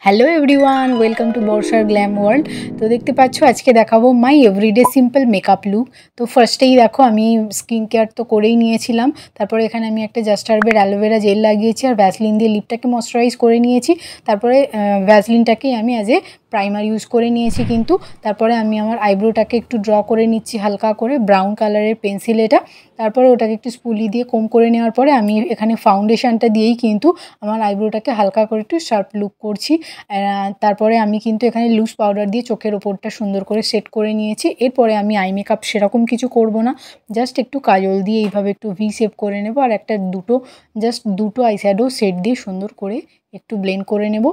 Hello everyone, welcome to বর্ষার glam world. তো দেখতে পাচ্ছ আজকে দেখাবো my everyday simple makeup look. তো ফার্স্টেই দেখো আমি স্কিন কেয়ার তো করেই নিয়েছিলাম। তারপরে এখানে আমি একটা জাস্ট হার্বের অ্যালোভেরা জেল লাগিয়েছি আর ভ্যাসলিন দিয়ে লিপটাকে ময়শ্চারাইজ করে নিয়েছি। তারপরে ভ্যাসলিনটাকেই আমি অ্যাজ এ প্রাইমার ইউজ করে নিয়েছি কিন্তু। তারপরে আমি আমার আইব্রোটাকে একটু ড্র করে নিচ্ছি হালকা করে, ব্রাউন কালারের পেন্সিল এটা। তারপরে ওটাকে একটু স্পুলি দিয়ে কোম করে নেওয়ার পরে আমি এখানে ফাউন্ডেশনটা দিয়েই কিন্তু আমার আইব্রোটাকে হালকা করে একটু শার্প লুক করছি। তারপরে আমি কিন্তু এখানে লুজ পাউডার দিয়ে চোখের ওপরটা সুন্দর করে সেট করে নিয়েছি। এরপরে আমি আই মেকআপ সেরকম কিছু করব না, জাস্ট একটু কাজল দিয়ে এইভাবে একটু ভি শেপ করে নেব আর দুটো আই শ্যাডো সেট দিয়ে সুন্দর করে একটু ব্লেন্ড করে নেব।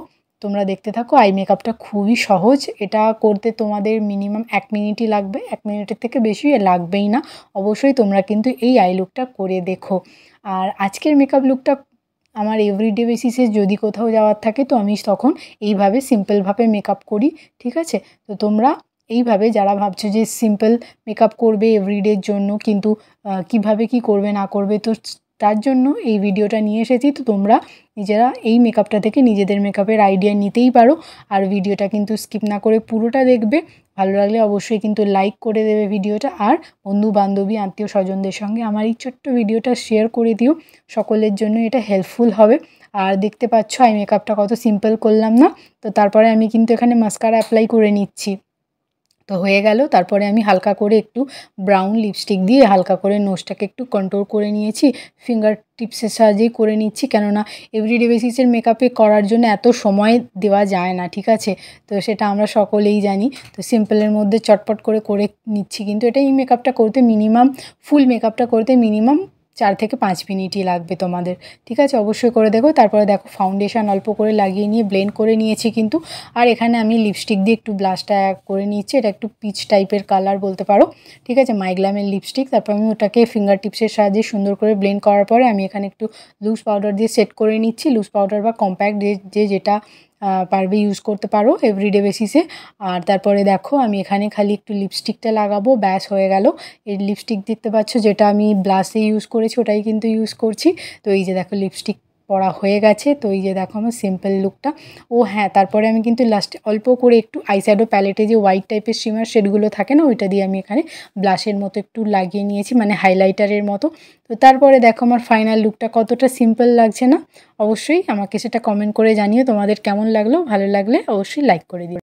তোমরা দেখতে থাকো। আই মেকআপটা খুবই সহজ, এটা করতে তোমাদের মিনিমাম 1 মিনিটই লাগবে, 1 মিনিটের থেকে বেশি লাগবেই না। অবশ্যই তোমরা কিন্তু এই আই লুকটা করে দেখো। আর আজকের মেকআপ লুকটা আমার এভরিডে বেসিসে যদি কোথাও যাওয়ার থাকে তো আমি তখন এইভাবে সিম্পলভাবে মেকআপ করি, ঠিক আছে? তো তোমরা এইভাবে যারা ভাবছো যে সিম্পল মেকআপ করবে এভরিডের জন্য কিন্তু কিভাবে কি করবে না করবে, তো তার জন্য এই ভিডিওটা নিয়ে এসেছি। তো তোমরা নিজেরা এই মেকআপটা থেকে নিজেদের মেকআপের আইডিয়া নিতেই পারো। আর ভিডিওটা কিন্তু স্কিপ না করে পুরোটা দেখবে। ভালো লাগলে অবশ্যই কিন্তু লাইক করে দেবে ভিডিওটা, আর বন্ধু বান্ধবী আত্মীয় স্বজনদের সঙ্গে আমার এই ছোট্ট ভিডিওটা শেয়ার করে দিও। সকলের জন্য এটা হেল্পফুল হবে। আর দেখতে পাচ্ছ আই মেকআপটা কত সিম্পল করলাম না? তো তারপরে আমি কিন্তু এখানে মাস্কারা অ্যাপ্লাই করে নিচ্ছি। তো হয়ে গেল। তারপরে আমি হালকা করে একটু ব্রাউন লিপস্টিক দিয়ে হালকা করে নোজটাকে একটু কন্ট্রোল করে নিয়েছি। ফিঙ্গার টিপসের সাহায্যেই করে নিচ্ছি, কেননা এভরিডে বেসিসের মেকআপে করার জন্য এত সময় দেওয়া যায় না, ঠিক আছে? তো সেটা আমরা সকলেই জানি। তো সিম্পলের মধ্যে চটপট করে করে নিচ্ছি কিন্তু। এটা এই মেকআপটা করতে মিনিমাম, ফুল মেকআপটা করতে মিনিমাম 4 থেকে 5 মিনিটই লাগবে তোমাদের, ঠিক আছে? অবশ্যই করে দেখো। তারপরে দেখো ফাউন্ডেশন অল্প করে লাগিয়ে নিয়ে ব্লেন্ড করে নিয়েছি কিন্তু। আর এখানে আমি লিপস্টিক দিয়ে একটু ব্লাশটা করে নিচ্ছি। এটা একটু পিচ টাইপের কালার বলতে পারো, ঠিক আছে? মাইগ্ল্যামের লিপস্টিক। তারপর আমি ওটাকে ফিঙ্গার টিপসের সাহায্যে সুন্দর করে ব্লেন্ড করার পরে আমি এখানে একটু লুজ পাউডার দিয়ে সেট করে নিচ্ছি। লুজ পাউডার বা কম্প্যাক্ট যেটা পারবে ইউজ করতে পারো এভরিডে বেসিসে। আর তারপরে দেখো আমি এখানে খালি একটু লিপস্টিকটা লাগাবো, ব্যাস হয়ে গেল। এই লিপস্টিক দেখতে পাচ্ছ যেটা আমি ব্লাশে ইউজ করেছি ওটাই কিন্তু ইউজ করছি। তো এই যে দেখো লিপস্টিক পরা হয়ে গেছে। তো এই যে দেখো আমার সিম্পল লুকটা। ও হ্যাঁ, তারপরে আমি কিন্তু লাস্টে অল্প করে একটু আইশ্যাডো প্যালেটে যে হোয়াইট টাইপের শিমার শেডগুলো থাকে না, ওইটা দিয়ে আমি এখানে ব্লাশের মতো একটু লাগিয়ে নিয়েছি, মানে হাইলাইটারের মতো। তো তারপরে দেখো আমার ফাইনাল লুকটা কতটা সিম্পল লাগছে না? অবশ্যই আমাকে সেটা কমেন্ট করে জানিও তোমাদের কেমন লাগলো। ভালো লাগলে অবশ্যই লাইক করে দিও।